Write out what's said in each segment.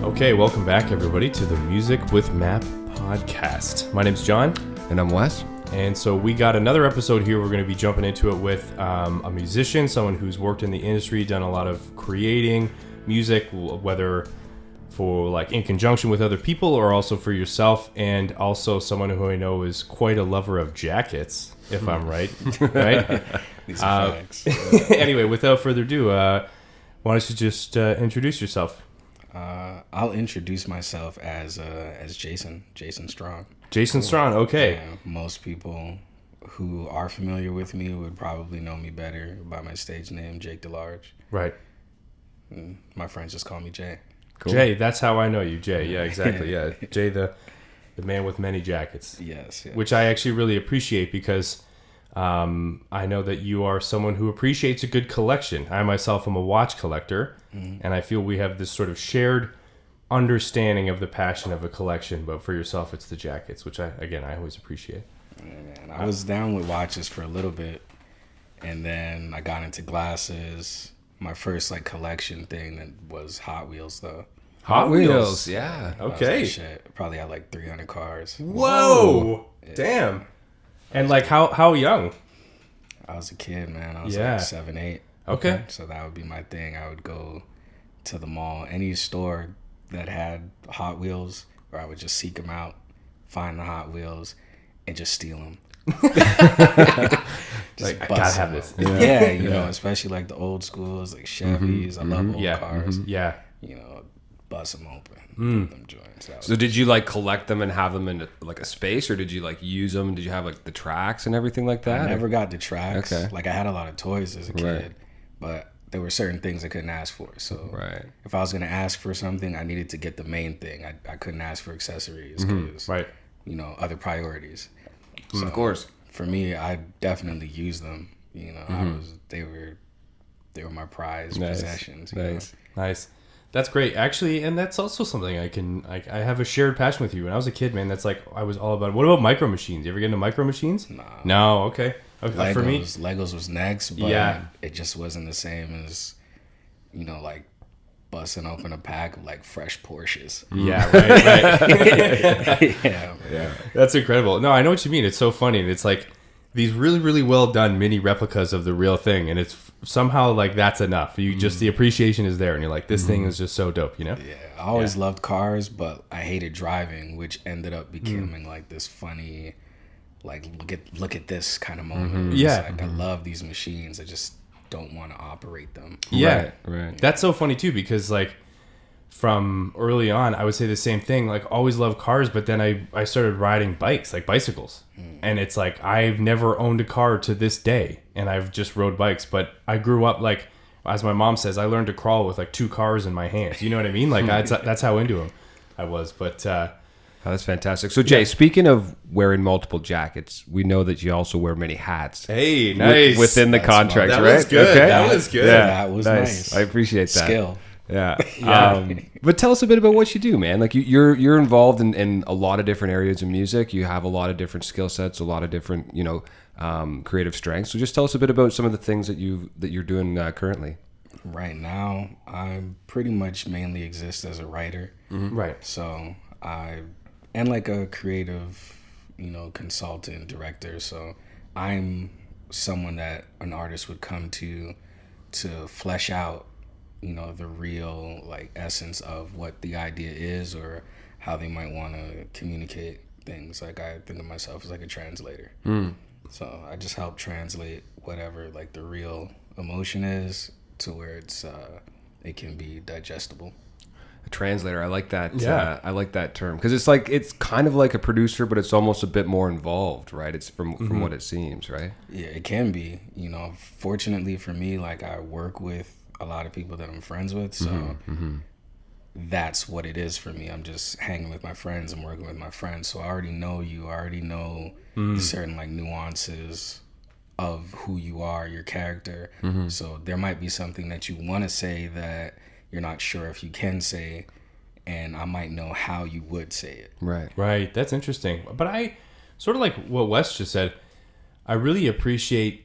Okay, welcome back, everybody, to the Music with Map podcast. My name's John. And I'm Wes. And so we got another episode here. We're going to be jumping into it with a musician, someone who's worked in the industry, done a lot of creating music, whether for like in conjunction with other people or also for yourself, and also someone who I know is quite a lover of jackets, if I'm right. Right? These are facts. Anyway, without further ado, why don't you just introduce yourself? I'll introduce myself as Jaeson Strachan. Jaeson Strachan, okay. Yeah, most people who are familiar with me would probably know me better by my stage name, Jake DeLarge. Right. And my friends just call me Jay. Cool. Jay, that's how I know you, Jay. Yeah, exactly. Yeah, Jay, the man with many jackets. Yes. Which I actually really appreciate because I know that you are someone who appreciates a good collection. I myself am a watch collector, and I feel we have this sort of shared understanding of the passion of a collection. But for yourself, it's the jackets, which I always appreciate. Yeah, man. I was down with watches for a little bit, and then I got into glasses. My first like collection thing that was Hot Wheels though. Hot Wheels, yeah. Okay. Like, shit, probably had like 300 cars. Whoa! Yeah. Damn. And like how young? I was a kid, man. I was like 7, 8. Okay. So that would be my thing. I would go to the mall, any store that had Hot Wheels, or I would just seek them out, find the Hot Wheels, and just steal them. Like, I gotta have this. Yeah, you know, especially like the old schools, like Chevys. I love old cars. Yeah. You know, bust them open, put them joints out. So did you like collect them and have them in like a space, or did you like use them? Did you have like the tracks and everything like that? I never got the tracks. Okay. Like I had a lot of toys as a kid, Right. but there were certain things I couldn't ask for. So Right. if I was going to ask for something, I needed to get the main thing. I couldn't ask for accessories because, Right. you know, other priorities. So, of course. For me, I definitely used them. You know, they were my prized possessions. you know? Nice. That's great, actually, and that's also something I have a shared passion with you. When I was a kid, man, that's like I was all about. What about micro machines? You ever get into micro machines? No. Okay. Legos, For me, Legos was next, but it just wasn't the same as, you know, like busting open a pack of like fresh Porsches. Yeah, right. Yeah. That's incredible. No, I know what you mean. It's so funny. And it's like these really, really well done mini replicas of the real thing. And it's somehow like that's enough. You just, the appreciation is there. And you're like, this thing is just so dope, you know? Yeah. I always loved cars, but I hated driving, which ended up becoming like this funny, like, look at this kind of moment. Yeah. Like, I love these machines. I just don't want to operate them. Yeah. Right. That's so funny too, because like from early on, I would say the same thing. Like always loved cars, but then I started riding bikes, like bicycles. And it's like, I've never owned a car to this day, and I've just rode bikes, but I grew up like, as my mom says, I learned to crawl with like 2 cars in my hands. You know what I mean? Like that's how into them I was. But Oh, that's fantastic. So Jay, speaking of wearing multiple jackets, we know that you also wear many hats. hey, nice. Within the contract, That right? was good. Okay. That was good. Yeah, That was nice. I appreciate that. Skill. Yeah. Yeah. But tell us a bit about what you do, man. Like you're involved in a lot of different areas of music. You have a lot of different skill sets, a lot of different, creative strengths. So just tell us a bit about some of the things that you're doing currently. Right now, I pretty much mainly exist as a writer. Right. So and like a creative, consultant, director. So I'm someone that an artist would come to flesh out, the real like essence of what the idea is or how they might want to communicate things. Like I think of myself as like a translator. So I just help translate whatever like the real emotion is to where it can be digestible. A translator, I like that. Yeah. I like that term because it's kind of like a producer, but it's almost a bit more involved, right? It's from what it seems, right? Yeah, it can be. Fortunately for me, like I work with a lot of people that I'm friends with, so that's what it is for me. I'm just hanging with my friends. I'm working with my friends, so I already know you. I already know certain like nuances of who you are, your character. So there might be something that you want to say that you're not sure if you can say, and I might know how you would say it. Right. That's interesting. But I sort of like what Wes just said. I really appreciate,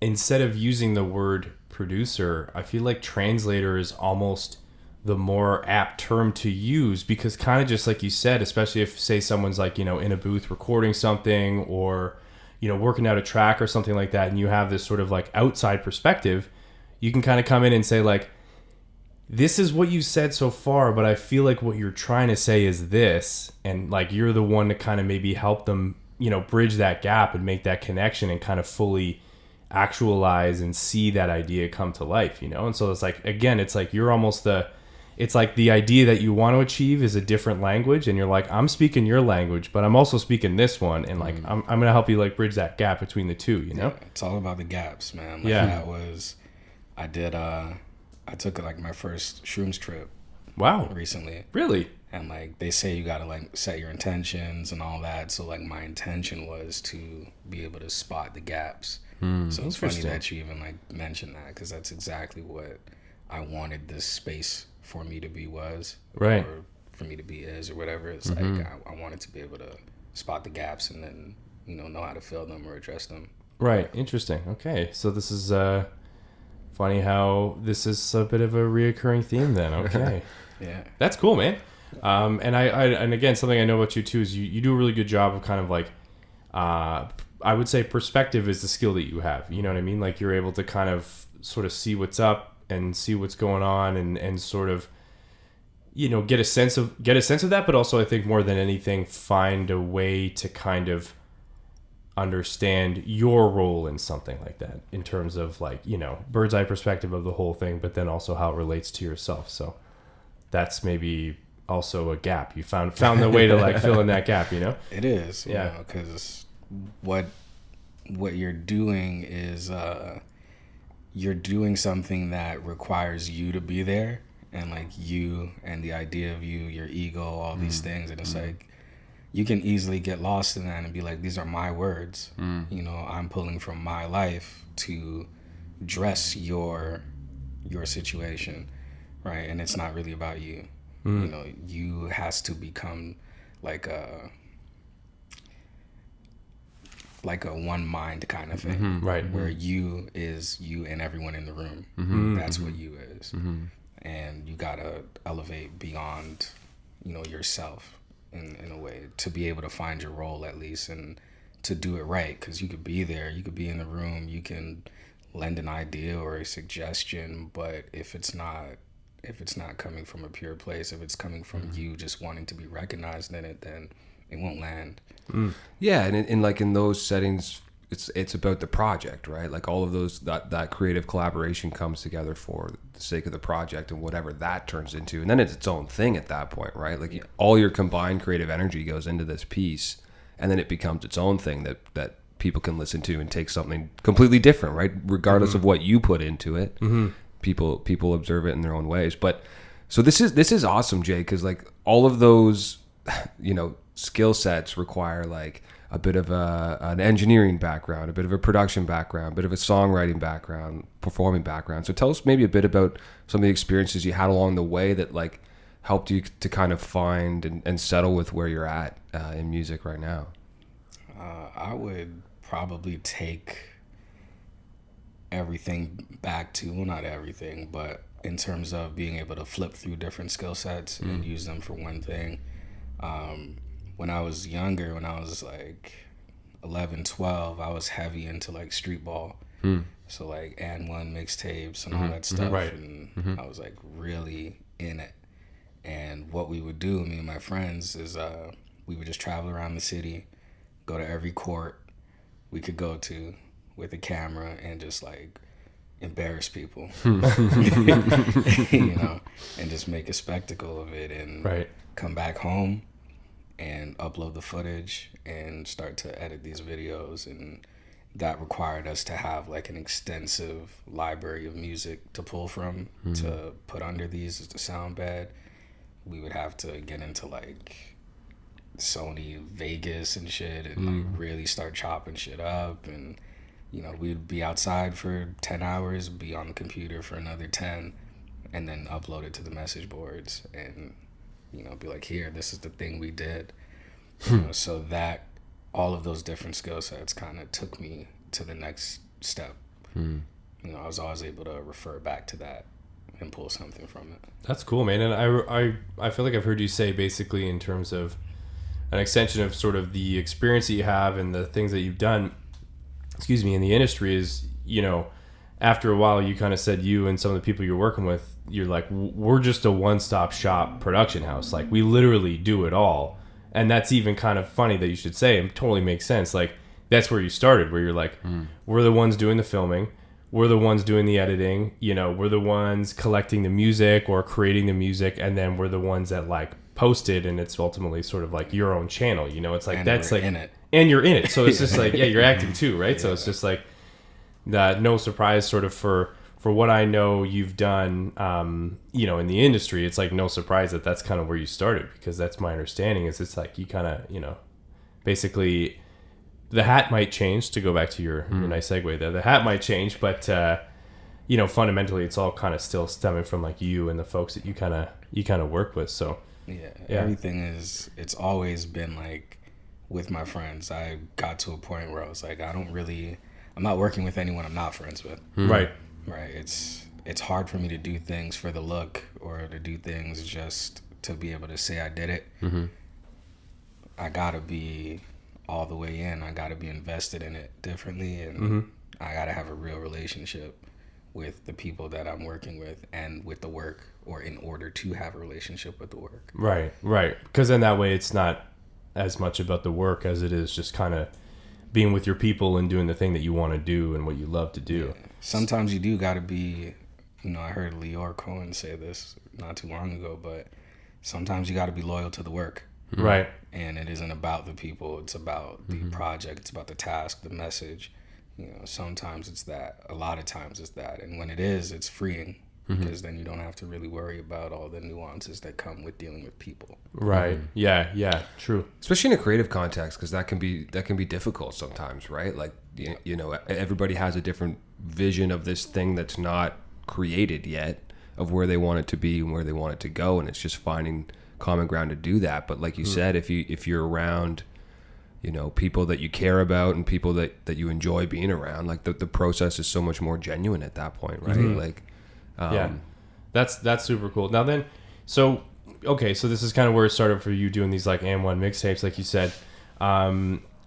instead of using the word producer, I feel like translator is almost the more apt term to use, because kind of just like you said, especially if, say, someone's like, in a booth recording something, or, working out a track or something like that, and you have this sort of like outside perspective, you can kind of come in and say like, this is what you said so far, but I feel like what you're trying to say is this. And like, you're the one to kind of maybe help them, bridge that gap and make that connection and kind of fully actualize and see that idea come to life, And so it's like, again, it's like you're almost it's like the idea that you want to achieve is a different language, and you're like, I'm speaking your language, but I'm also speaking this one, and like I'm gonna help you like bridge that gap between the two, Yeah, it's all about the gaps, man. Like, yeah. I took like my first shrooms trip. Wow. Recently. Really? And like they say you gotta like set your intentions and all that. So like my intention was to be able to spot the gaps. So it's funny that you even like mentioned that, because that's exactly what I wanted this space for me to be was. Right. Or for me to be is, or whatever. It's like I wanted to be able to spot the gaps and then, know how to fill them or address them. Right. Interesting. Okay. So this is funny how this is a bit of a reoccurring theme then. Okay. Yeah. That's cool, man. And and again, something I know about you too is you do a really good job of kind of like, I would say perspective is the skill that you have. You know what I mean? Like, you're able to kind of sort of see what's up and see what's going on, and sort of, get a sense of that, but also I think more than anything, find a way to kind of understand your role in something like that, in terms of like, bird's eye perspective of the whole thing, but then also how it relates to yourself. So that's maybe also a gap. You found the way to like fill in that gap, It is, yeah, because what you're doing is you're doing something that requires you to be there, and like you and the idea of you, your ego, all these things, and it's like you can easily get lost in that and be like, these are my words, I'm pulling from my life to dress your situation, right? And it's not really about you. You has to become like a one mind kind of thing, right? Where you is you and everyone in the room. That's what you is, and you gotta elevate beyond, yourself in a way to be able to find your role at least, and to do it right. Because you could be there, you could be in the room, you can lend an idea or a suggestion, but if it's not coming from a pure place, if it's coming from you just wanting to be recognized in it, then it won't land. Yeah, and in those settings, it's about the project, right? Like all of those, that creative collaboration comes together for the sake of the project and whatever that turns into, and then it's its own thing at that point, right? Like all your combined creative energy goes into this piece, and then it becomes its own thing that people can listen to and take something completely different, right? Regardless of what you put into it, people observe it in their own ways. But so this is awesome, Jay, because like all of those, skill sets require like a bit of an engineering background, a bit of a production background, a bit of a songwriting background, performing background. So tell us maybe a bit about some of the experiences you had along the way that like helped you to kind of find and settle with where you're at in music right now. I would probably take everything back to, well, not everything, but in terms of being able to flip through different skill sets and use them for one thing. When I was younger, when I was like 11, 12, I was heavy into like street ball. So like and one mixtapes and all that stuff. Right. And I was like really in it. And what we would do, me and my friends, is we would just travel around the city, go to every court we could go to with a camera and just like embarrass people, and just make a spectacle of it, and come back home and upload the footage and start to edit these videos. And that required us to have like an extensive library of music to pull from to put under these as the sound bed. We would have to get into like Sony Vegas and shit and like really start chopping shit up, and we'd be outside for 10 hours, be on the computer for another 10, and then upload it to the message boards and be like, here, this is the thing we did. So that all of those different skill sets kind of took me to the next step. I was always able to refer back to that and pull something from it. That's cool, man. And I feel like I've heard you say basically in terms of an extension of sort of the experience that you have and the things that you've done, in the industry is, after a while you kind of said you and some of the people you're working with, you're like, we're just a one-stop shop production house. Like, we literally do it all. And that's even kind of funny that you should say. It totally makes sense. Like, that's where you started, where you're like, we're the ones doing the filming. We're the ones doing the editing. We're the ones collecting the music or creating the music. And then we're the ones that like post it. And it's ultimately sort of like your own channel. It's like, and that's like, in it. And you're in it. So it's just like, yeah, you're acting too, right? Yeah. So it's just like that. No surprise sort of for what I know you've done, in the industry, it's like no surprise that that's kind of where you started, because that's my understanding is it's like you kind of, basically the hat might change, to go back to your nice segue there. The hat might change, but, fundamentally it's all kind of still stemming from like you and the folks that you kind of work with. So yeah, everything it's always been like with my friends. I got to a point where I was like, I'm not working with anyone I'm not friends with. Right. Right. It's hard for me to do things for the look or to do things just to be able to say I did it. I gotta be all the way in. I gotta be invested in it differently, and I gotta have a real relationship with the people that I'm working with and with the work, or in order to have a relationship with the work. Right. Because then that way it's not as much about the work as it is just kind of being with your people and doing the thing that you want to do and what you love to do. Yeah. Sometimes you do got to be, I heard Leor Cohen say this not too long ago, but sometimes you got to be loyal to the work. Right. And it isn't about the people. It's about the project. It's about the task, the message. Sometimes it's that. A lot of times it's that. And when it is, it's freeing, because then you don't have to really worry about all the nuances that come with dealing with people. Right. Yeah. True. Especially in a creative context, because that can be difficult sometimes, right? Like, everybody has a different vision of this thing that's not created yet, of where they want it to be and where they want it to go, and it's just finding common ground to do that. But like you said, if you're around people that you care about and people that you enjoy being around, like the process is so much more genuine at that point, right? Like that's super cool. Now then, so this is kind of where it started for you doing these like AM1 mixtapes, like you said.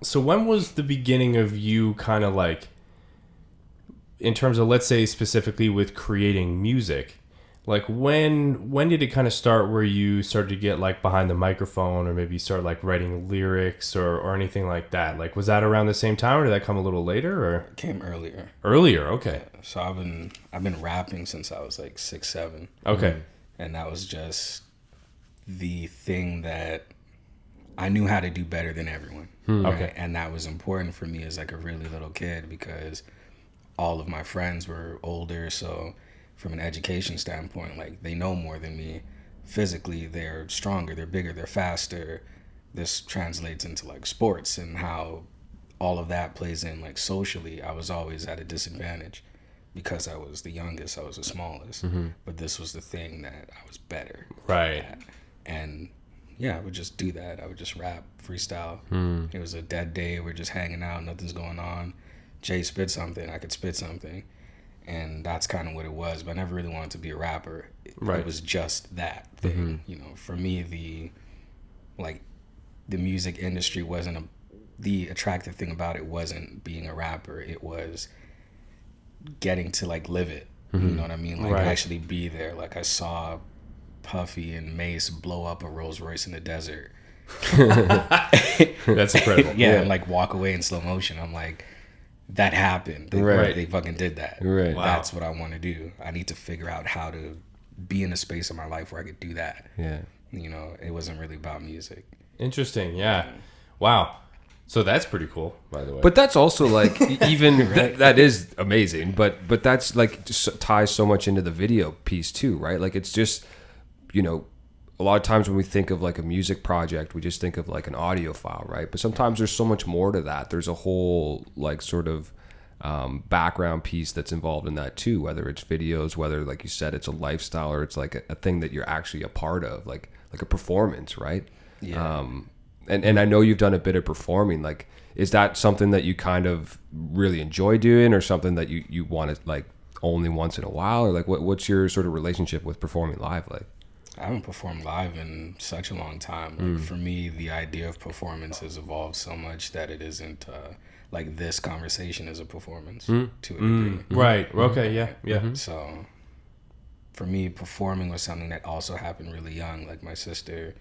So when was the beginning of you kind of like, in terms of, let's say specifically with creating music, like when did it kind of start where you started to get like behind the microphone, or maybe start like writing lyrics or anything like that? Like, was that around the same time, or did that come a little later, or? It came earlier. Okay. So I've been rapping since I was like 6, 7. Okay. And that was just the thing that I knew how to do better than everyone. Right? Okay. And that was important for me as like a really little kid, because all of my friends were older, so from an education standpoint, like, they know more than me. Physically, they're stronger, they're bigger, they're faster. This translates into like sports and how all of that plays in. Like, socially, I was always at a disadvantage because I was the youngest, I was the smallest. But this was the thing that I was better at. And yeah, I would just do that. I would just rap, freestyle. It was a dead day, we're just hanging out, nothing's going on. Jay spit something, I could spit something. And that's kind of what it was. But I never really wanted to be a rapper. It was just that thing. For me, the music industry wasn't the attractive thing about it wasn't being a rapper. It was getting to like live it. You know what I mean? Like, actually be there. Like, I saw Puffy and Mace blow up a Rolls Royce in the desert. That's incredible. And like walk away in slow motion. I'm like, that happened. They fucking did that. Right. Wow. That's what I want to do. I need to figure out how to be in a space of my life where I could do that. Yeah. It wasn't really about music. Interesting. Yeah. Wow. So that's pretty cool, by the way. But that's also like, even that is amazing. But that's like just ties so much into the video piece too, right? Like, it's just, a lot of times when we think of like a music project, we just think of like an audio file, right? But sometimes there's so much more to that. There's a whole like sort of background piece that's involved in that too, whether it's videos, whether, like you said, it's a lifestyle, or it's like a thing that you're actually a part of, like a performance, right? Yeah. And I know you've done a bit of performing. Like, is that something that you kind of really enjoy doing, or something that you want to like only once in a while, or like what's your sort of relationship with performing live like? I haven't performed live in such a long time. Like for me, the idea of performance has evolved so much that it isn't like this conversation is a performance to a degree. Right. Okay. Yeah. Yeah. So for me, performing was something that also happened really young. Like my sister,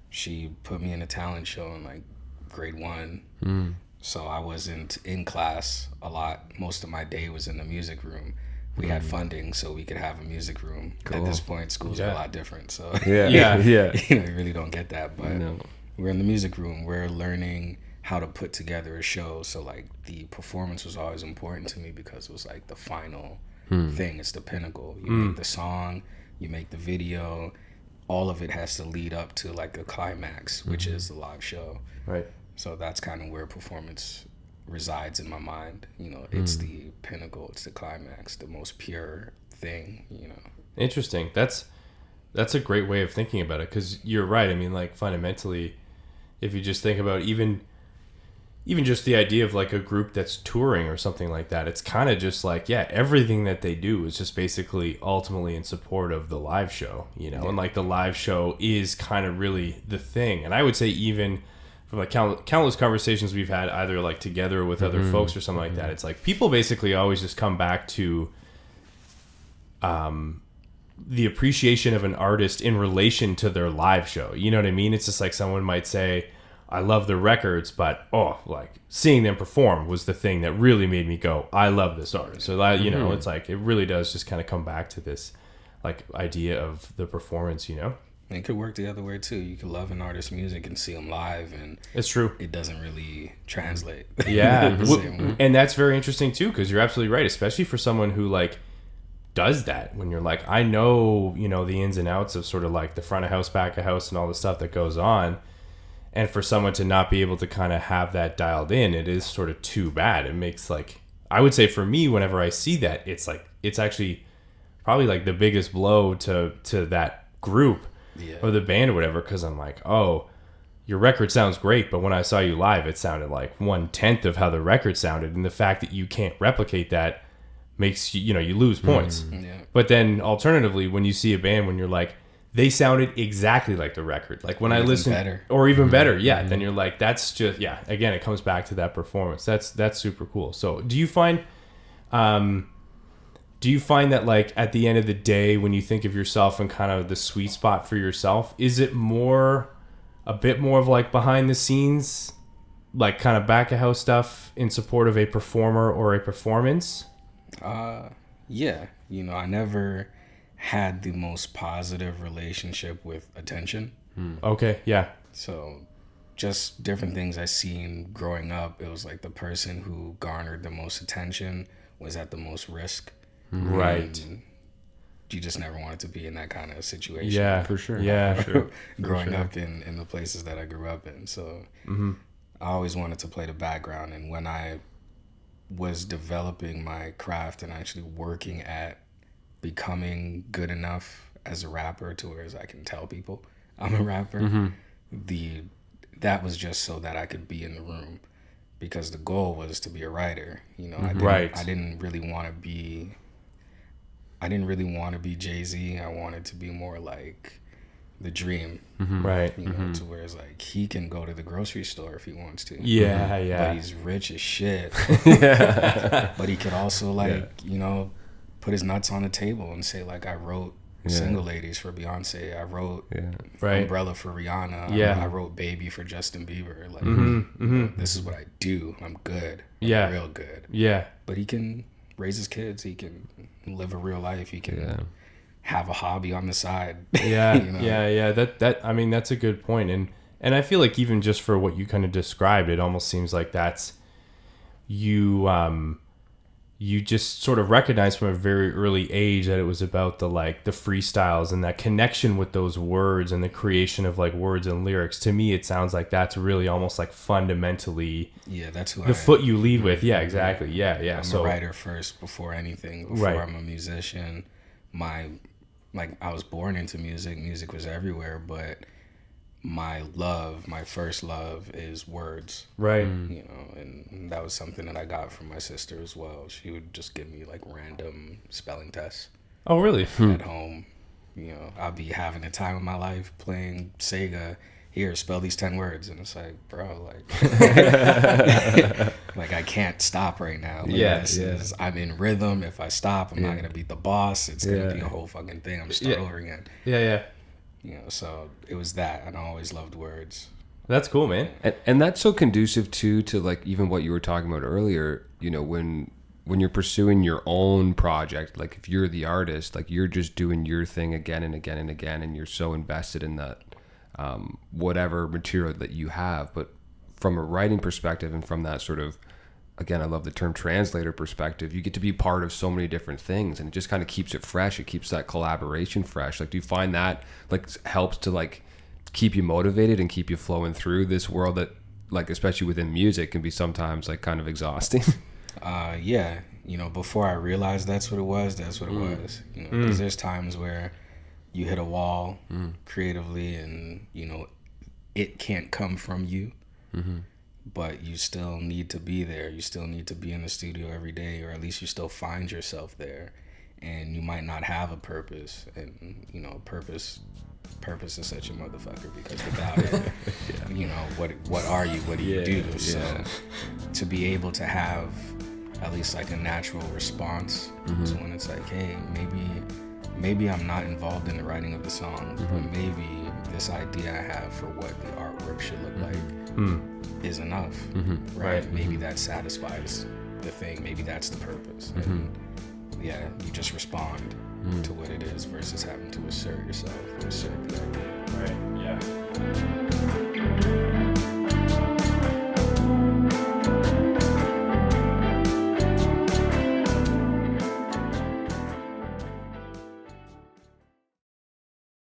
she put me in a talent show in like grade 1. So I wasn't in class a lot. Most of my day was in the music room. We had funding so we could have a music room. Cool. At this point, schools are a lot different. So yeah. you really don't get that. But we're in the music room. We're learning how to put together a show. So like the performance was always important to me because it was like the final thing. It's the pinnacle. You make the song, you make the video. All of it has to lead up to like a climax, which is the live show. Right. So that's kind of where performance resides in my mind. It's the pinnacle, it's the climax, the most pure thing. Interesting. That's a great way of thinking about it, because you're right. I mean, like fundamentally, if you just think about even just the idea of like a group that's touring or something like that, it's kind of just like, everything that they do is just basically ultimately in support of the live show, and like the live show is kind of really the thing. And I would say even from like countless conversations we've had either like together or with other folks or something like that, it's like people basically always just come back to the appreciation of an artist in relation to their live show. You know what I mean? It's just like someone might say, I love their records, but like seeing them perform was the thing that really made me go, I love this artist. So that, it's like it really does just kind of come back to this like idea of the performance, And it could work the other way too. You could love an artist's music and see them live, and it's true. It doesn't really translate. Yeah, and that's very interesting too, because you're absolutely right, especially for someone who like does that. When you're like, I know, the ins and outs of sort of like the front of house, back of house, and all the stuff that goes on, and for someone to not be able to kind of have that dialed in, it is sort of too bad. It makes like, I would say for me, whenever I see that, it's like it's actually probably like the biggest blow to that group. Or the band or whatever, because I'm like, oh, your record sounds great, but when I saw you live, it sounded like 1/10 of how the record sounded, and the fact that you can't replicate that makes you lose points. But then alternatively, when you see a band, when you're like, they sounded exactly like the record, like when I listen, or even better, then you're like, that's just again, it comes back to that performance. That's super cool. So do you find that like at the end of the day, when you think of yourself and kind of the sweet spot for yourself, is it a bit more of like behind the scenes, like kind of back of house stuff in support of a performer or a performance? I never had the most positive relationship with attention. Okay, yeah. So just different things I seen growing up, it was like the person who garnered the most attention was at the most risk. Right. And you just never wanted to be in that kind of situation. Yeah, for sure. Yeah, sure. Growing up in the places that I grew up in. So I always wanted to play the background. And when I was developing my craft and actually working at becoming good enough as a rapper to where I can tell people I'm a rapper, that was just so that I could be in the room. Because the goal was to be a writer. I didn't really want to be Jay-Z. I wanted to be more like the Dream. Right. To where it's like he can go to the grocery store if he wants to. Yeah. But he's rich as shit. But he could also put his nuts on the table and say like, I wrote Single Ladies for Beyonce. I wrote Umbrella for Rihanna. I wrote Baby for Justin Bieber. Like, this is what I do. I'm good. I'm real good. Yeah. But he can raise his kids. He can live a real life. He can have a hobby on the side. Yeah. That I mean, that's a good point. And I feel like even just for what you kind of described, it almost seems like that's you just sort of recognized from a very early age that it was about the freestyles and that connection with those words and the creation of like words and lyrics. To me, it sounds like that's really almost like fundamentally that's who the foot you lead with. Yeah, exactly. Yeah. I'm a writer first before anything. Before I'm a musician. I was born into music. Music was everywhere, but my first love is words. Right. You know, and that was something that I got from my sister as well. She would just give me like random spelling tests. Oh, really? At home. You know, I'll be having a time of my life playing Sega. Here, spell these 10 words. And it's like, bro, like, like I can't stop right now. Like, I'm in rhythm. If I stop, I'm not going to beat the boss. It's going to be a whole fucking thing. I'm going to start over again. Yeah. You know, so it was that. And I always loved words. That's cool, man. And that's so conducive too to like even what you were talking about earlier, you know, when you're pursuing your own project, like if you're the artist, like you're just doing your thing again and again and again, and you're so invested in that whatever material that you have. But from a writing perspective and from that sort of, again, I love the term translator perspective, you get to be part of so many different things, and it just kind of keeps it fresh. It keeps that collaboration fresh. Like, do you find that like helps to like keep you motivated and keep you flowing through this world that, like, especially within music, can be sometimes like kind of exhausting? Yeah, you know, before I realized that's what it was. You know, because there's times where you hit a wall creatively, and you know it can't come from you, but you still need to be there. You still need to be in the studio every day, or at least you still find yourself there. And you might not have a purpose, and you know, purpose is such a motherfucker, because without it, you know, what are you? What do you do? So to be able to have at least like a natural response to when it's like, hey, maybe I'm not involved in the writing of the song, but maybe this idea I have for what the artwork should look like is enough, right? Maybe that satisfies the thing. Maybe that's the purpose. And yeah, you just respond to what it is versus having to assert yourself or assert the idea. Right. Yeah.